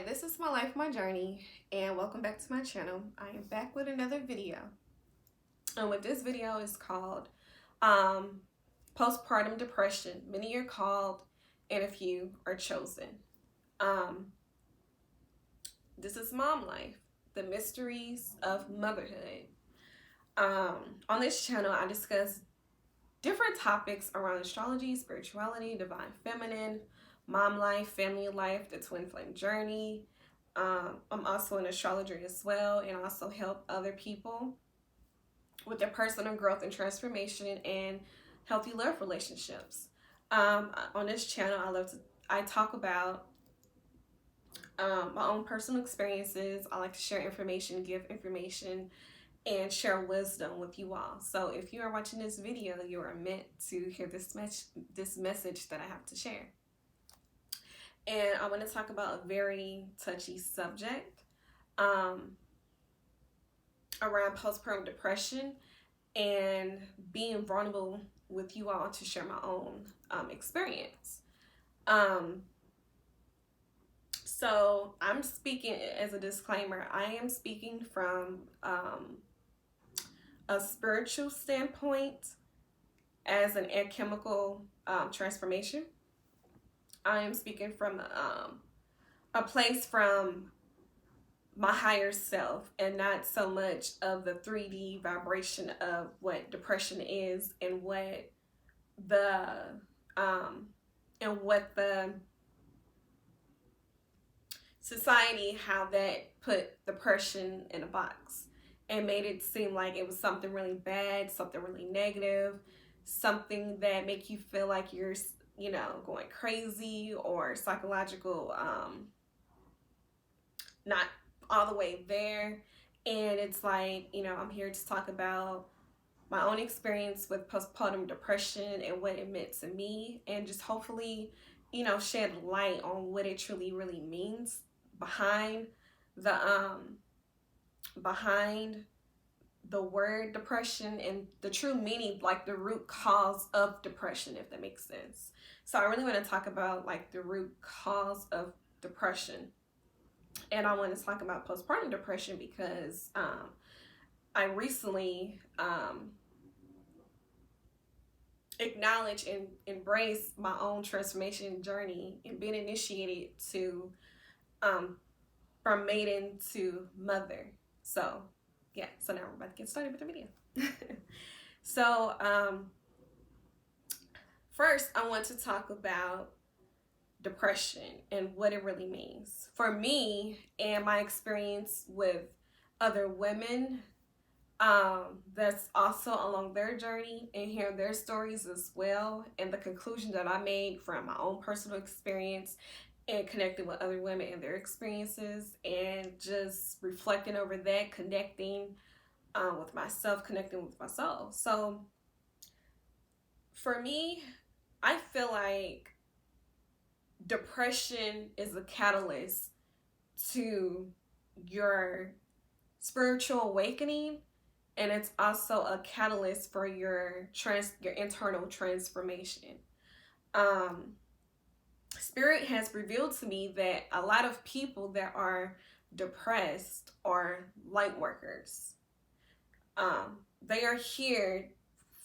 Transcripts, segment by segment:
This is my life, my journey, and welcome back to my channel. I am back with another video. And what this video is called um, Postpartum Depression. Many are called and a few are chosen. Um, this is mom life, the mysteries of motherhood. On this channel, I discuss different topics around astrology, spirituality, divine feminine, mom life, family life, the twin flame journey. I'm also an astrologer as well, and also help other people with their personal growth and transformation and healthy love relationships. On this channel, I talk about my own personal experiences. I like to share information, give information, and share wisdom with you all. So if you are watching this video, you are meant to hear this message that I have to share. And I want to talk about a very touchy subject around postpartum depression and being vulnerable with you all to share my own experience. So I'm speaking as a disclaimer. I am speaking from a spiritual standpoint as an alchemical transformation. I am speaking from a place from my higher self and not so much of the 3D vibration of what depression is and what the society, how that put depression in a box and made it seem like it was something really bad, something really negative, something that make you feel like you're going crazy or psychological, not all the way there. And it's like, I'm here to talk about my own experience with postpartum depression and what it meant to me, and just hopefully, shed light on what it truly really means behind the word depression and the true meaning, like the root cause of depression, if that makes sense. So I really want to talk about like the root cause of depression, and I want to talk about postpartum depression because I recently acknowledge and embrace my own transformation journey and been initiated to from maiden to mother. So yeah, so now we're about to get started with the video. So first I want to talk about depression and what it really means for me and my experience with other women that's also along their journey, and hear their stories as well, and the conclusion that I made from my own personal experience and connecting with other women and their experiences, and just reflecting over that, connecting with myself, connecting with myself. So for me, I feel like depression is a catalyst to your spiritual awakening, and it's also a catalyst for your internal transformation. Spirit has revealed to me that a lot of people that are depressed are light workers. They are here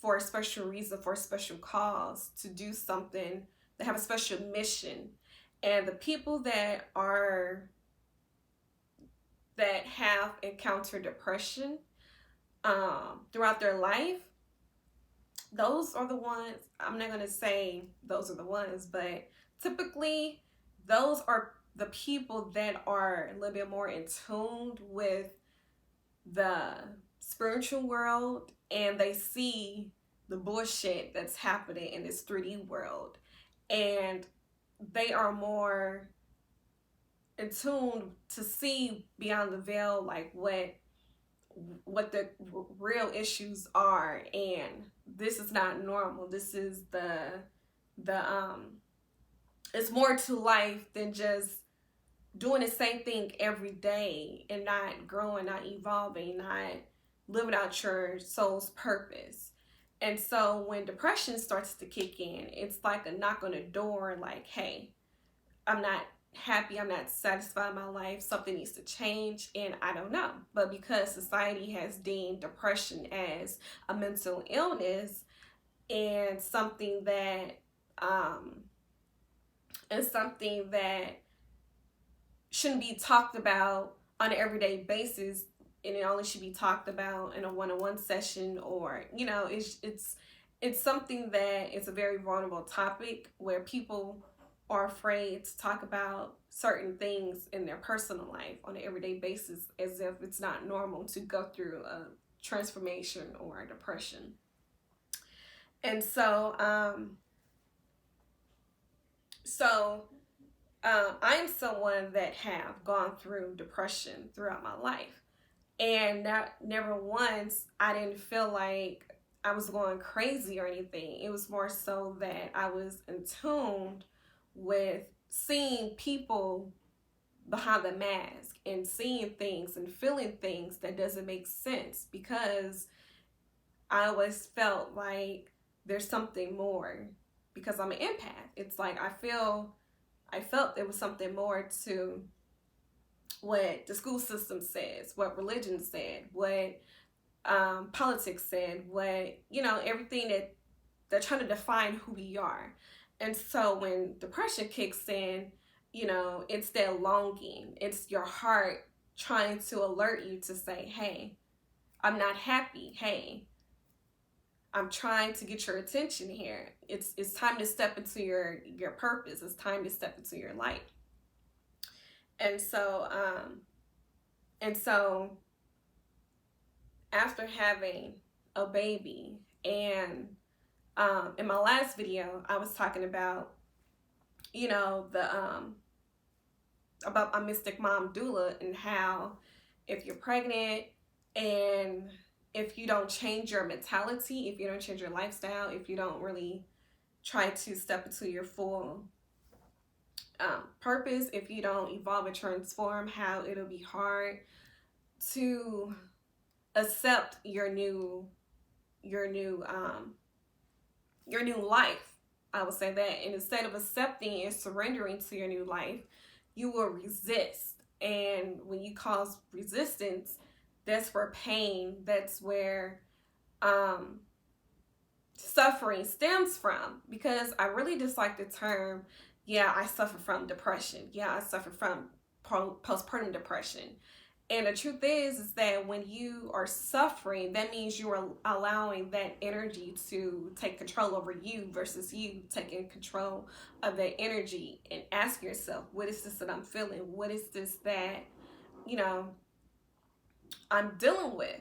for a special reason, for a special cause, to do something. They have a special mission. And the people that have encountered depression throughout their life, those are the ones, I'm not going to say those are the ones, but typically those are the people that are a little bit more in tune with the spiritual world, and they see the bullshit that's happening in this 3D world, and they are more in tune to see beyond the veil, like what the real issues are. And this is not normal. This is it's more to life than just doing the same thing every day and not growing, not evolving, not living out your soul's purpose. And so when depression starts to kick in, it's like a knock on the door, like, hey, I'm not happy, I'm not satisfied in my life, something needs to change, and I don't know. But because society has deemed depression as a mental illness and something that um shouldn't be talked about on an everyday basis, and it only should be talked about in a one-on-one session, or it's something that is a very vulnerable topic where people are afraid to talk about certain things in their personal life on an everyday basis, as if it's not normal to go through a transformation or a depression. And I am someone that have gone through depression throughout my life, and never once I didn't feel like I was going crazy or anything. It was more so that I was in tune with seeing people behind the mask and seeing things and feeling things that doesn't make sense, because I always felt like there's something more, because I'm an empath. It's like I felt there was something more to what the school system says, what religion said, what politics said, what, everything that they're trying to define who we are. And so when depression kicks in, it's that longing. It's your heart trying to alert you to say, hey, I'm not happy. Hey, I'm trying to get your attention here. It's time to step into your purpose. It's time to step into your light. And so after having a baby, and in my last video I was talking about, about my mystic mom doula, and how if you're pregnant and if you don't change your mentality, if you don't change your lifestyle, if you don't really try to step into your full purpose, if you don't evolve and transform, how it'll be hard to accept your new life. I would say that. And instead of accepting and surrendering to your new life, you will resist. And when you cause resistance, that's where pain, that's where suffering stems from. Because I really dislike the term, yeah, I suffer from depression. Yeah, I suffer from postpartum depression. And the truth is that when you are suffering, that means you are allowing that energy to take control over you, versus you taking control of that energy, and ask yourself, what is this that I'm feeling? What is this that, I'm dealing with?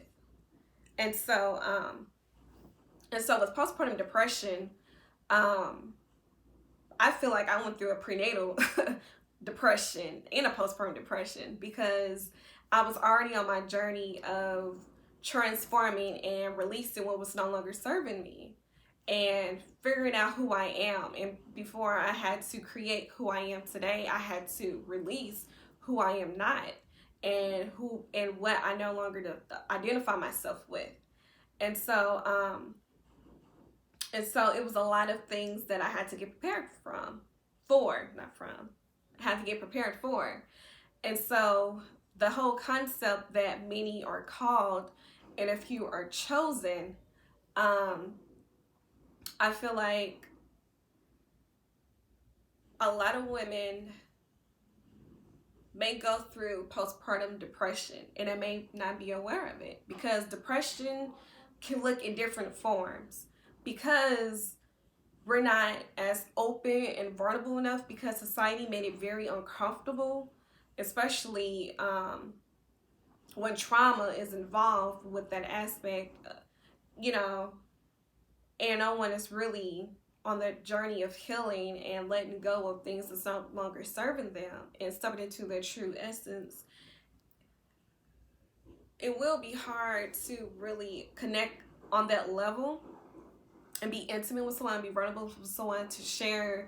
And so with postpartum depression, I feel like I went through a prenatal depression and a postpartum depression, because I was already on my journey of transforming and releasing what was no longer serving me, and figuring out who I am. And before I had to create who I am today, I had to release who I am not, and what I no longer identify myself with. And so it was a lot of things that I had to get prepared I had to get prepared for. And so the whole concept that many are called and a few are chosen, I feel like a lot of women may go through postpartum depression and they may not be aware of it, because depression can look in different forms, because we're not as open and vulnerable enough, because society made it very uncomfortable, especially when trauma is involved with that aspect, and no one is really on the journey of healing and letting go of things that's no longer serving them and stepping into their true essence. It will be hard to really connect on that level and be intimate with someone, be vulnerable with someone, to share,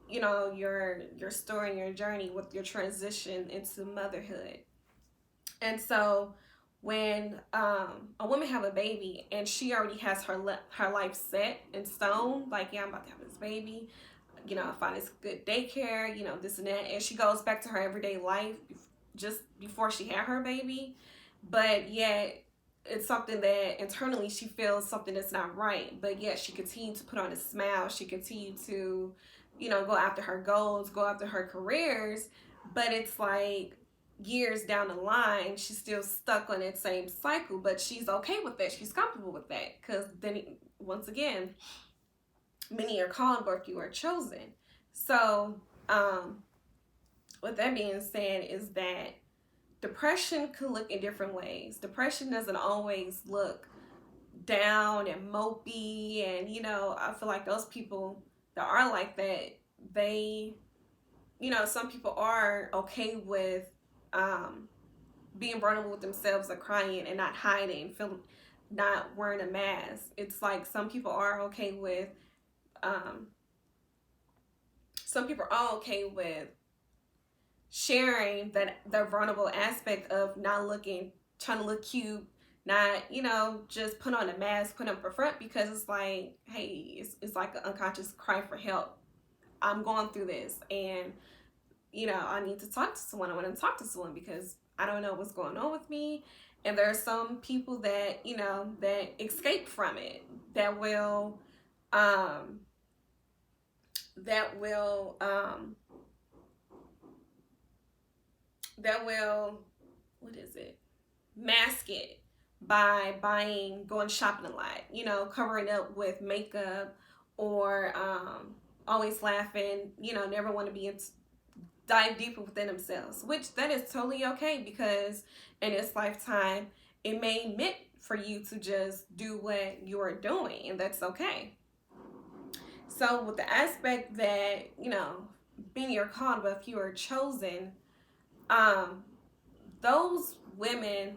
your story and your journey with your transition into motherhood. And so when a woman have a baby and she already has her life set in stone, like, yeah, I'm about to have this baby, find this good daycare, this and that. And she goes back to her everyday life just before she had her baby. But yet, it's something that internally she feels something that's not right. But yet, she continued to put on a smile. She continued to, go after her goals, go after her careers. But it's like years down the line, she's still stuck on that same cycle. But she's okay with that. She's comfortable with that. Because then, once again, many are called, but few are chosen. So, with that being said, is that depression could look in different ways. Depression doesn't always look down and mopey, and I feel like those people that are like that, they, some people are okay with being vulnerable with themselves, or crying and not hiding, not wearing a mask. It's like some people are okay with sharing that the vulnerable aspect of not trying to look cute, not just put on a mask, put up a front, because it's like, hey, it's like an unconscious cry for help. I'm going through this, and I need to talk to someone. I want to talk to someone because I don't know what's going on with me. And there are some people that that escape from it, that will mask it by going shopping a lot, covering up with makeup, or always laughing, never want to dive deeper within themselves, which that is totally okay, because in this lifetime, it may meant for you to just do what you are doing, and that's okay. So with the aspect that, many are called, but few are chosen, those women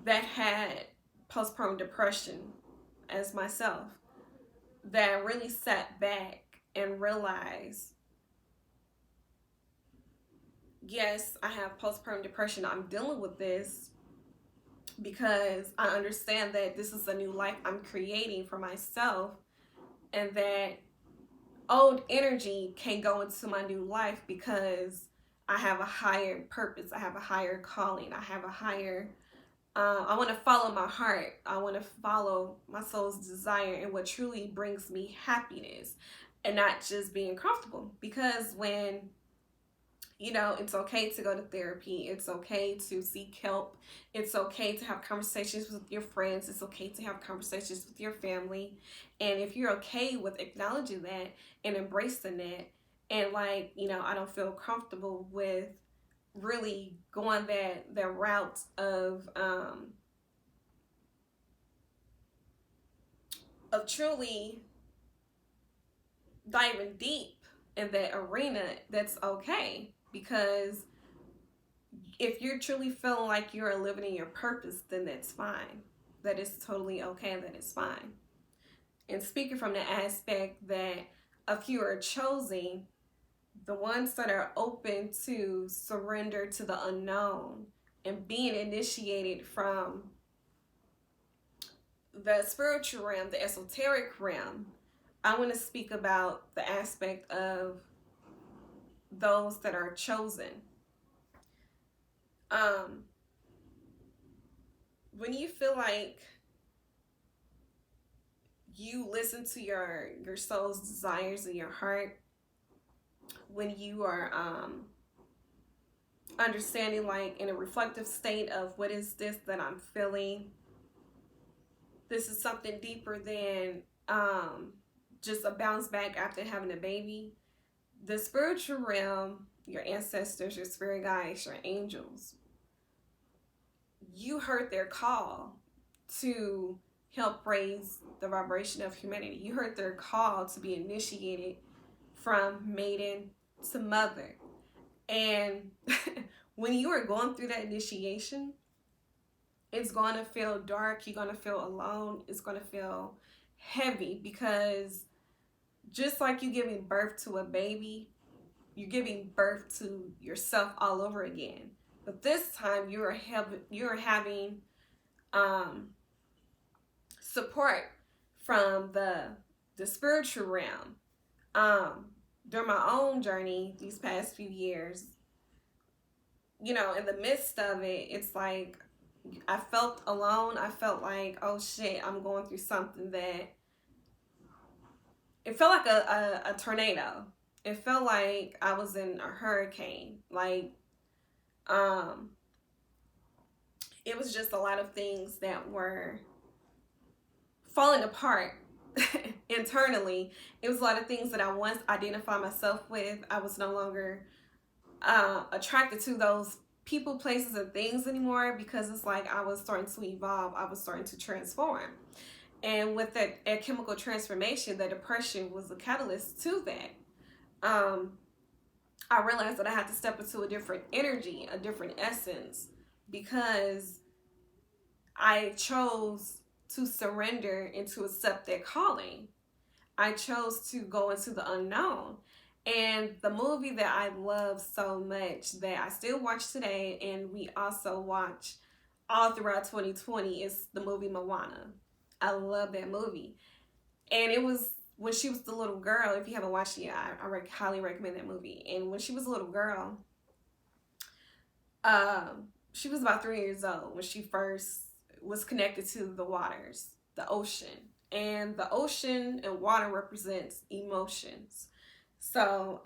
that had postpartum depression, as myself, that really sat back and realized, yes, I have postpartum depression. I'm dealing with this because I understand that this is a new life I'm creating for myself, and that old energy can go into my new life because I have a higher purpose. I have a higher calling. I have a higher, I want to follow my heart. I want to follow my soul's desire and what truly brings me happiness, and not just being comfortable. Because when, it's okay to go to therapy. It's okay to seek help. It's okay to have conversations with your friends. It's okay to have conversations with your family. And if you're okay with acknowledging that and embracing that, and like, I don't feel comfortable with really going that route of truly diving deep in that arena, that's okay. Because if you're truly feeling like you're living in your purpose, then that's fine. That is totally okay. That is fine. And speaking from the aspect that a few are chosen, the ones that are open to surrender to the unknown and being initiated from the spiritual realm, the esoteric realm, I want to speak about the aspect of those that are chosen. When you feel like you listen to your soul's desires in your heart, when you are understanding, like, in a reflective state of what is this that I'm feeling, this is something deeper than just a bounce back after having a baby. The spiritual realm, your ancestors, your spirit guides, your angels, you heard their call to help raise the vibration of humanity. You heard their call to be initiated from maiden to mother. And when you are going through that initiation, it's going to feel dark. You're going to feel alone. It's going to feel heavy, because just like you giving birth to a baby, you're giving birth to yourself all over again. But this time you're having support from the spiritual realm. During my own journey these past few years, you know, in the midst of it, it's like I felt alone. I felt like, oh shit, I'm going through something that it felt like a tornado. It felt like I was in a hurricane. Like, um, it was just a lot of things that were falling apart internally. It was a lot of things that I once identified myself with. I was no longer attracted to those people, places, and things anymore, because it's like I was starting to evolve. I was starting to transform. And with that chemical transformation, the depression was a catalyst to that. I realized that I had to step into a different energy, a different essence, because I chose to surrender and to accept that calling. I chose to go into the unknown. And the movie that I love so much that I still watch today, and we also watch all throughout 2020, is the movie Moana. I love that movie. And it was when she was the little girl. If you haven't watched it yet, I highly recommend that movie. And when she was a little girl, she was about 3 years old when she first was connected to the waters, the ocean. And the ocean and water represents emotions. So,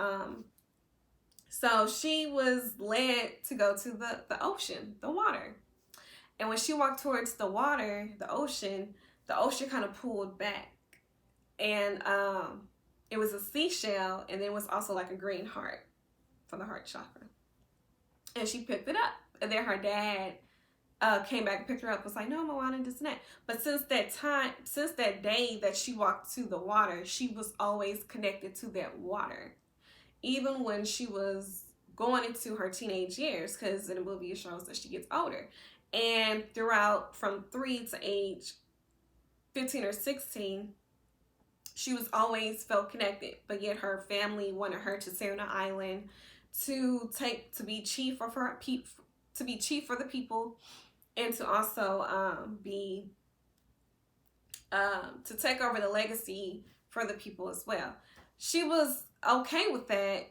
so she was led to go to the ocean, the water. And when she walked towards the water, the ocean kind of pulled back. And it was a seashell, and there was also like a green heart for the heart chakra. And she picked it up. And then her dad came back and picked her up, was like, no, Moana Disney. But since that day that she walked to the water, she was always connected to that water. Even when she was going into her teenage years, because in the movie it shows that she gets older. And throughout from 3 to age 15 or 16, she was always felt connected. But yet her family wanted her to stay on an island to be chief for the people, and to also to take over the legacy for the people as well. She was okay with that,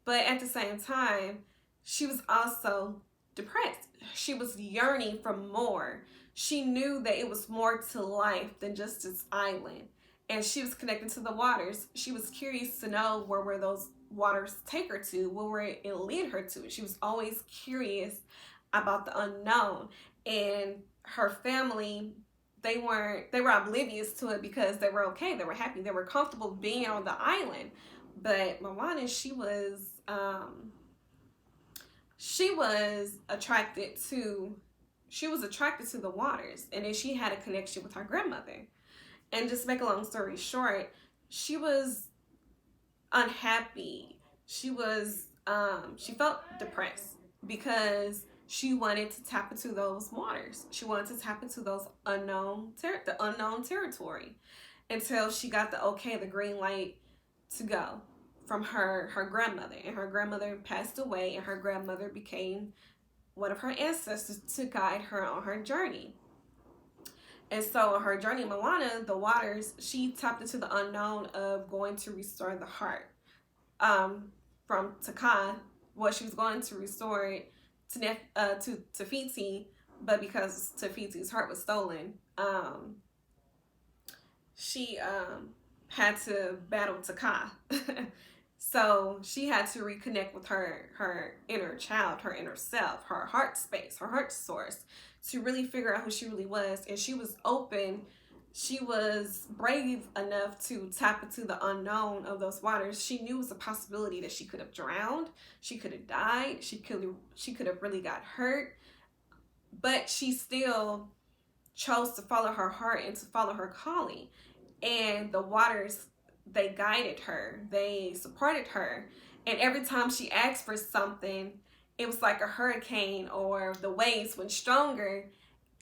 but at the same time, she was also depressed. She was yearning for more. She knew that it was more to life than just this island. And she was connected to the waters. She was curious to know where were those waters take her to, where it lead her to. She was always curious about the unknown. And her family, they were oblivious to it because they were okay, they were happy, they were comfortable being on the island. But Moana, she was attracted to the waters, and then she had a connection with her grandmother. And just to make a long story short, she was unhappy. She felt depressed because she wanted to tap into those waters. She wanted to tap into those unknown territory, until she got the green light to go from her grandmother. And her grandmother passed away, and her grandmother became one of her ancestors to guide her on her journey. And so on her journey, Moana, the waters, she tapped into the unknown of going to restore the heart from Taka. Well, she was going to restore it to Tafiti, but because Tafiti's heart was stolen, she had to battle Taka. So she had to reconnect with her inner child, her inner self, her heart space, her heart source, to really figure out who she really was. And she was open. She was brave enough to tap into the unknown of those waters. She knew it was a possibility that she could have drowned. She could have died. She could have really got hurt. But she still chose to follow her heart and to follow her calling. And the waters, they guided her. They supported her. And every time she asked for something, it was like a hurricane, or the waves went stronger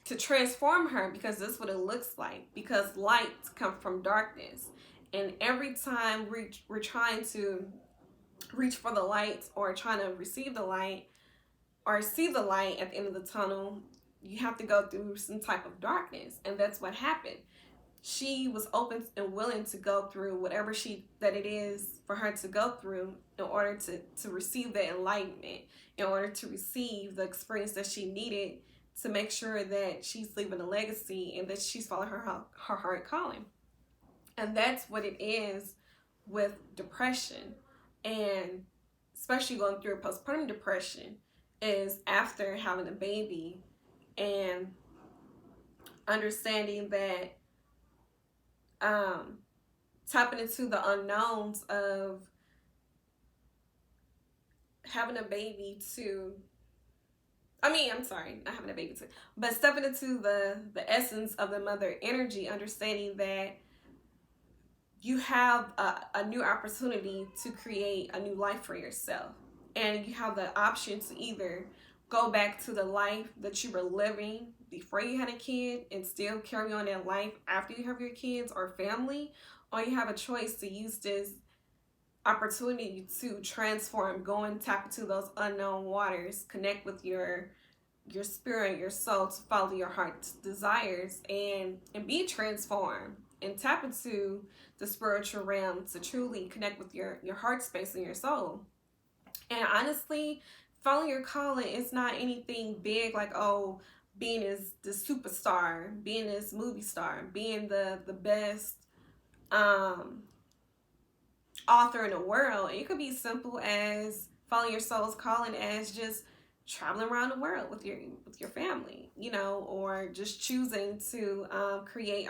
to transform her, because that's what it looks like. Because light comes from darkness. And every time we're trying to reach for the light, or trying to receive the light, or see the light at the end of the tunnel, you have to go through some type of darkness. And that's what happened. she was open and willing to go through whatever that it is for her to go through in order to receive the enlightenment, in order to receive the experience that she needed to make sure that she's leaving a legacy and that she's following her heart calling. And that's what it is with depression, and especially going through a postpartum depression, is after having a baby and understanding that tapping into the unknowns of having a baby to, I'm sorry, not having a baby to, but stepping into the essence of the mother energy, understanding that you have a new opportunity to create a new life for yourself. And you have the option to either go back to the life that you were living before you had a kid and still carry on that life after you have your kids or family, or you have a choice to use this opportunity to transform, go and tap into those unknown waters, connect with your spirit, your soul, to follow your heart's desires and be transformed, and tap into the spiritual realm to truly connect with your heart space and your soul. And honestly, following your calling is not anything big like, oh, being as the superstar, being this movie star, being the best author in the world. It could be simple as following your soul's calling as just traveling around the world with your family, or just choosing to create,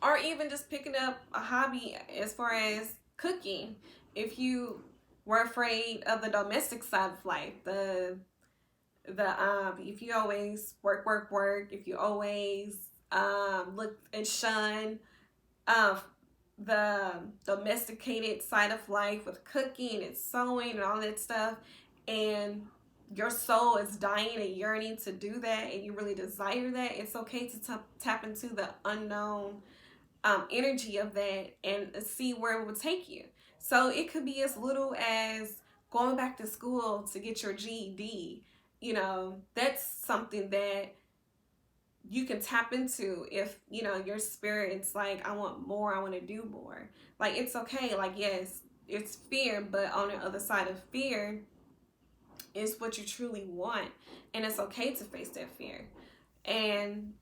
or even just picking up a hobby as far as cooking. If you were afraid of the domestic side of life, if you always work, if you always look and shun the domesticated side of life with cooking and sewing and all that stuff, and your soul is dying and yearning to do that, and you really desire that, it's okay to tap into the unknown energy of that and see where it will take you. So it could be as little as going back to school to get your GED. That's something that you can tap into if your spirit's like, I want more, I want to do more. Like, it's okay. Like, yes, it's fear, but on the other side of fear is what you truly want, and it's okay to face that fear. And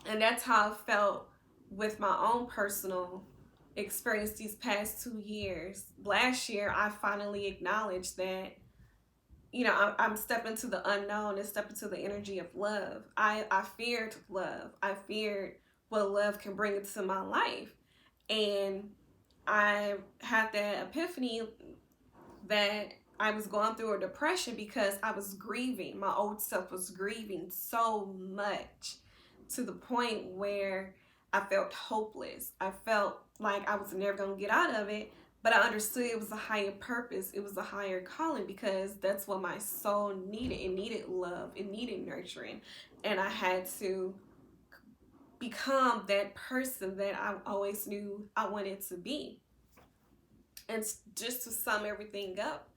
that's how I felt with my own personal experience these past 2 years. Last year, I finally acknowledged that I'm stepping to the unknown and stepping to the energy of love. I feared love. I feared what love can bring into my life. And I had that epiphany that I was going through a depression because I was grieving. My old self was grieving so much, to the point where I felt hopeless. I felt like I was never going to get out of it. But I understood it was a higher purpose. It was a higher calling, because that's what my soul needed. It needed love. It needed nurturing. And I had to become that person that I always knew I wanted to be. And just to sum everything up,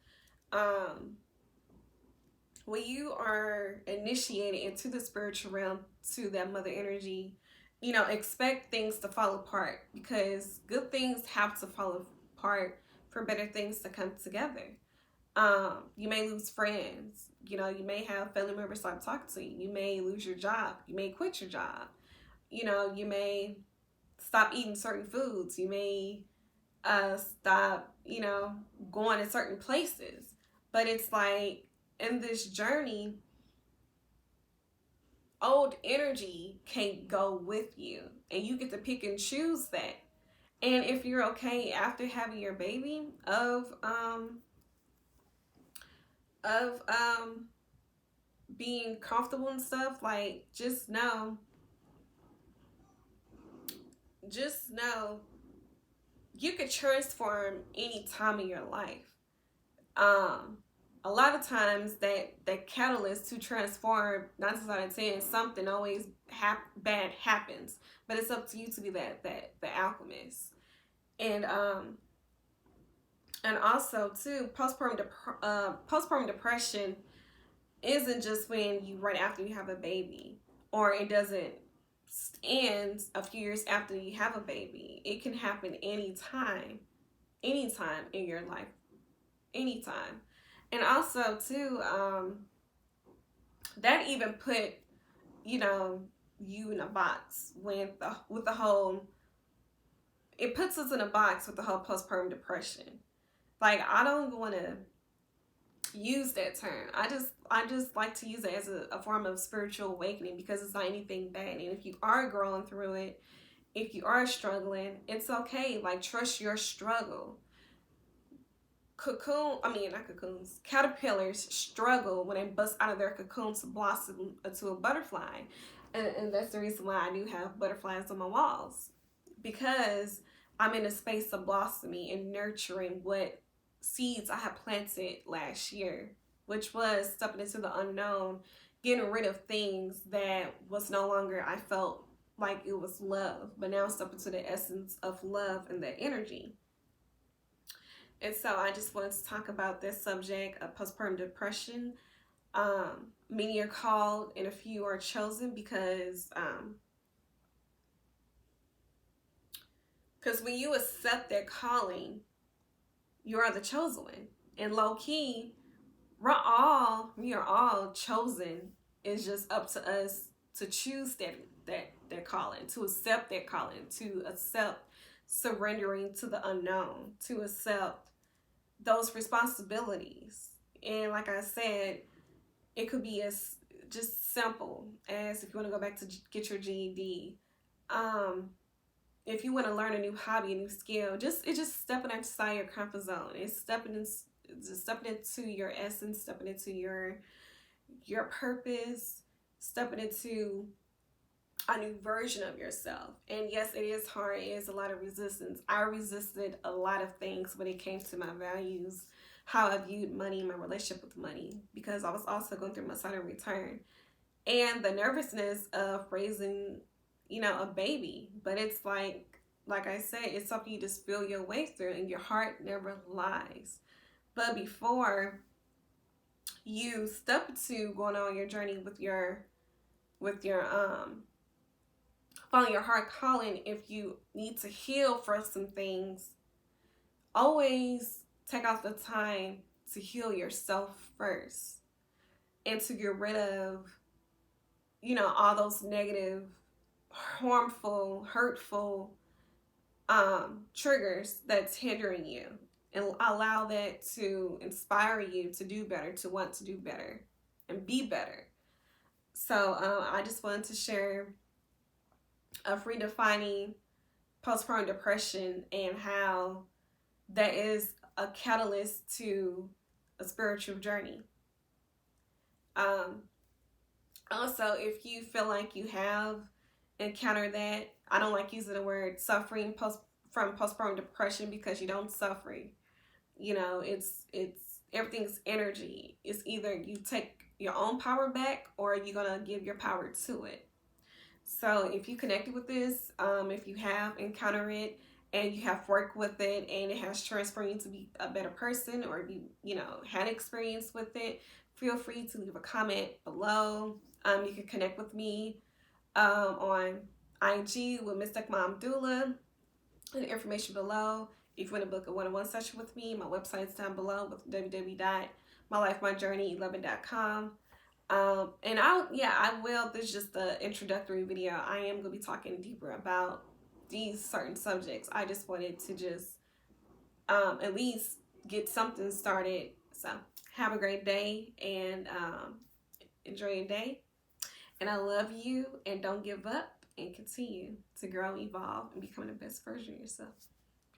when you are initiated into the spiritual realm, to that mother energy, expect things to fall apart, because good things have to fall apart for better things to come together. You may lose friends. You may have family members stop talking to you. You may lose your job. You may quit your job. You may stop eating certain foods. You may stop, going to certain places. But it's like, in this journey, old energy can't go with you, and you get to pick and choose that. And if you're okay after having your baby of being comfortable and stuff, like, just know you could transform any time in your life. A lot of times that catalyst to transform, 9 times out of 10, something always bad happens. But it's up to you to be the alchemist. And also too, postpartum depression isn't just when you right after you have a baby, or it doesn't end a few years after you have a baby. It can happen anytime in your life, anytime. And also too, that even put, you know, you in a box with the whole, it puts us in a box with the whole postpartum depression. Like, I don't want to use that term. I just like to use it as a form of spiritual awakening, because it's not anything bad. And if you are growing through it, if you are struggling, it's okay. Like, trust your struggle. Not cocoons, caterpillars struggle when they bust out of their cocoon to blossom into a butterfly. And that's the reason why I do have butterflies on my walls, because I'm in a space of blossoming and nurturing what seeds I had planted last year, which was stepping into the unknown, getting rid of things that was no longer, I felt like it was love, but now stepping into the essence of love and that energy. And so I just wanted to talk about this subject of postpartum depression. Many are called and a few are chosen, because when you accept that calling, you are the chosen one. And low key, we are all chosen. It's just up to us to choose that calling, to accept that calling, to accept surrendering to the unknown, to accept those responsibilities. And like I said, it could be as just simple as, if you want to go back to get your GED, if you want to learn a new hobby, a new skill, it's just stepping outside your comfort zone. It's stepping into your essence, stepping into your purpose, stepping into a new version of yourself. And yes, it is hard. It is a lot of resistance. I resisted a lot of things when it came to my values, how I viewed money, my relationship with money, because I was also going through my Saturn return and the nervousness of raising, a baby. But it's like I said, it's something you just feel your way through, and your heart never lies. But before you step to going on your journey with your following your heart calling, if you need to heal from some things, always take out the time to heal yourself first, and to get rid of, all those negative, harmful, hurtful triggers that's hindering you, and allow that to inspire you to do better, to want to do better and be better. So I just wanted to share of redefining postpartum depression, and how that is a catalyst to a spiritual journey. Also, if you feel like you have encountered that, I don't like using the word suffering from postpartum depression, because you don't suffer. It's everything's energy. It's either you take your own power back, or you're gonna give your power to it. So if you connected with this, if you have encountered it and you have worked with it and it has transformed you to be a better person, or if you had experience with it, feel free to leave a comment below. You can connect with me on IG with Mystic Mom Doula. The information below. If you want to book a one-on-one session with me, my website's down below with www.mylifemyjourney11.com. And I will. This is just the introductory video. I am going to be talking deeper about these certain subjects. I just wanted to just at least get something started. So have a great day, and enjoy your day. And I love you, and don't give up, and continue to grow, evolve, and become the best version of yourself.